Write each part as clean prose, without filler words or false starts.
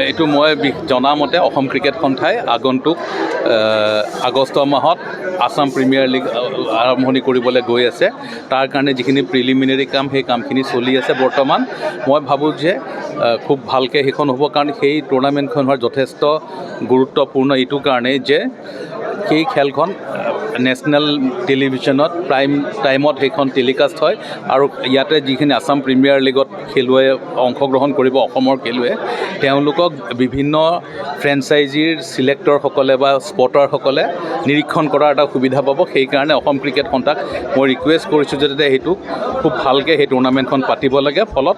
এইটো মই জনামতে অসম ক্ৰিকেট সন্থাই আগন্তুক আগষ্ট মাহত আসাম প্ৰিমিয়াৰ লীগ আৰম্ভণি কৰিবলৈ গৈ আছে। তাৰ কাৰণে যিখিনি প্ৰিলিমিনেৰী কাম সেই কামখিনি চলি আছে বৰ্তমান। মই ভাবোঁ যে খুব ভালকৈ সেইখন হ'ব, কাৰণ সেই টুৰ্ণামেণ্টখন হোৱাৰ যথেষ্ট গুৰুত্বপূৰ্ণ এইটো কাৰণেই যে সেই খেলখন নেশ্যনেল টেলিভিশ্যনত প্ৰাইম টাইমত সেইখন টেলিকাষ্ট হয় আৰু ইয়াতে যিখিনি আসাম প্ৰিমিয়াৰ লীগত খেলুৱৈ অংশগ্ৰহণ কৰিব অসমৰ খেলুৱৈ, তেওঁলোকক বিভিন্ন ফ্ৰেঞ্চাইজিৰ চিলেক্টৰসকলে বা স্পটাৰসকলে নিৰীক্ষণ কৰাৰ এটা সুবিধা পাব। সেইকাৰণে অসম ক্ৰিকেট সন্থাক মই ৰিকুৱেষ্ট কৰিছোঁ যে সেইটো খুব ভালকৈ সেই টুৰ্ণামেণ্টখন পাতিব লাগে। ফলত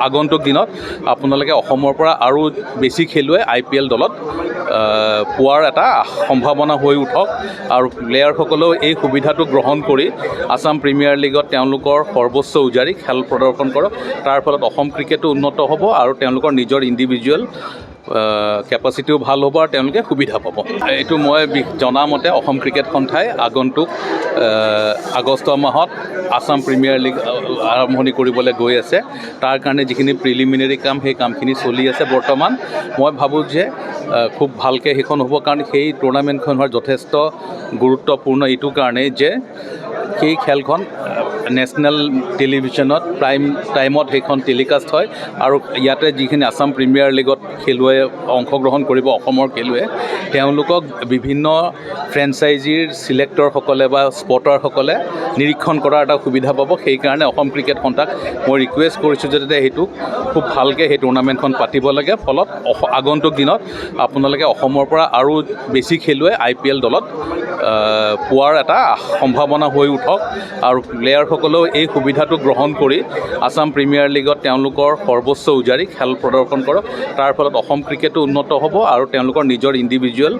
আগন্তুক দিনত আপোনালোকে অসমৰ পৰা আৰু বেছি খেলুৱৈ IPL দলত পোৱাৰ এটা সম্ভাৱনা হৈ উঠক আৰু প্লেয়াৰসকলেও এই সুবিধাটো গ্ৰহণ কৰি আসাম প্ৰিমিয়াৰ লীগত তেওঁলোকৰ সৰ্বোচ্চ উজাৰি খেল প্ৰদৰ্শন কৰক। তাৰ ফলত অসম ক্ৰিকেটো উন্নত হ'ব আৰু তেওঁলোকৰ নিজৰ ইণ্ডিভিজুৱেল কেপাচিটিও ভাল হ'ব আৰু তেওঁলোকে সুবিধা পাব। এইটো মই জনামতে অসম ক্ৰিকেট সন্থাই আগন্তুক আগষ্ট মাহত আসাম প্ৰিমিয়াৰ লীগ আৰম্ভণি কৰিবলৈ গৈ আছে। তাৰ কাৰণে যিখিনি প্ৰিলিমিনেৰী কাম সেই কামখিনি চলি আছে বৰ্তমান। মই ভাবোঁ যে খুব ভালকৈ সেইখন হ'ব, কাৰণ সেই টুৰ্ণামেণ্টখন হোৱাৰ যথেষ্ট গুৰুত্বপূৰ্ণ এইটো কাৰণেই যে সেই খেলখন নেশ্যনেল টেলিভিশ্যনত প্ৰাইম টাইমত সেইখন টেলিকাষ্ট হয় আৰু ইয়াতে যিখিনি আসাম প্ৰিমিয়াৰ লীগত খেলুৱৈ অংশগ্ৰহণ কৰিব অসমৰ খেলুৱৈ, তেওঁলোকক বিভিন্ন ফ্ৰেঞ্চাইজিৰ চিলেক্টৰসকলে বা স্পটাৰসকলে নিৰীক্ষণ কৰাৰ এটা সুবিধা পাব। সেইকাৰণে অসম ক্ৰিকেট সন্থাক মই ৰিকুৱেষ্ট কৰিছোঁ যে সেইটো খুব ভালকৈ সেই টুৰ্ণামেণ্টখন পাতিব লাগে। ফলত আগন্তুক দিনত আপোনালোকে অসমৰ পৰা আৰু বেছি খেলুৱৈ IPL দলত পোৱাৰ এটা সম্ভাৱনা হৈ উঠক আৰু প্লেয়াৰসকলেও এই সুবিধাটো গ্ৰহণ কৰি আসাম প্ৰিমিয়াৰ লীগত তেওঁলোকৰ সৰ্বোচ্চ উজাৰি খেল প্ৰদৰ্শন কৰক। তাৰ ফলত অসম ক্ৰিকেটো উন্নত হ'ব আৰু তেওঁলোকৰ নিজৰ ইণ্ডিভিজুৱেল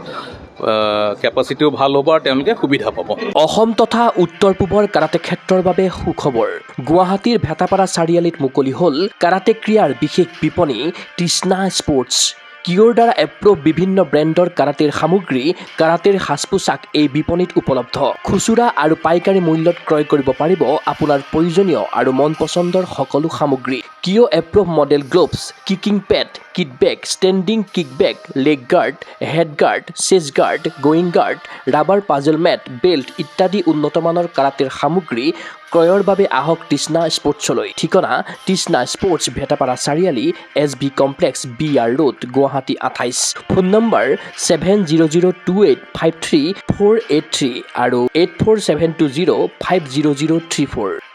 কেপাচিটিও ভাল হ'ব আৰু তেওঁলোকে সুবিধা পাব। অসম তথা উত্তৰ পূবৰ কাৰাটে ক্ষেত্ৰৰ বাবে সুখবৰ। গুৱাহাটীৰ ভেটাপাৰা চাৰিআলিত মুকলি হ'ল কাৰাটে ক্ৰীড়াৰ বিশেষ বিপণী তৃষ্ণা স্পৰ্টছ। কিয়ৰ দ্বাৰা এপ্ৰুভ বিভিন্ন ব্ৰেণ্ডৰ কাৰাটেৰ সামগ্ৰী, কাৰাটেৰ সাজ পোছাক এই বিপণীত উপলব্ধ। খুচুৰা আৰু পাইকাৰী মূল্যত ক্ৰয় কৰিব পাৰিব আপোনাৰ প্ৰয়োজনীয় আৰু মন পচন্দৰ সকলো সামগ্ৰী। কিয় approve model gloves, kicking pad, kit bag, standing kick bag, leg guard, head guard, chest guard, groin guard, rubber puzzle mat, belt ইত্যাদি উন্নতমানৰ কাৰাটেৰ সামগ্ৰী ক্ৰয়ৰ বাবে আহক তৃষ্ণা স্পৰ্টছলৈ। ঠিকনা তৃষ্ণা স্পৰ্টছ, ভেটাপাৰা চাৰিআলি, SB complex, BR road, Guwahati 28। Phone number 7002853483 আৰু 84720500034।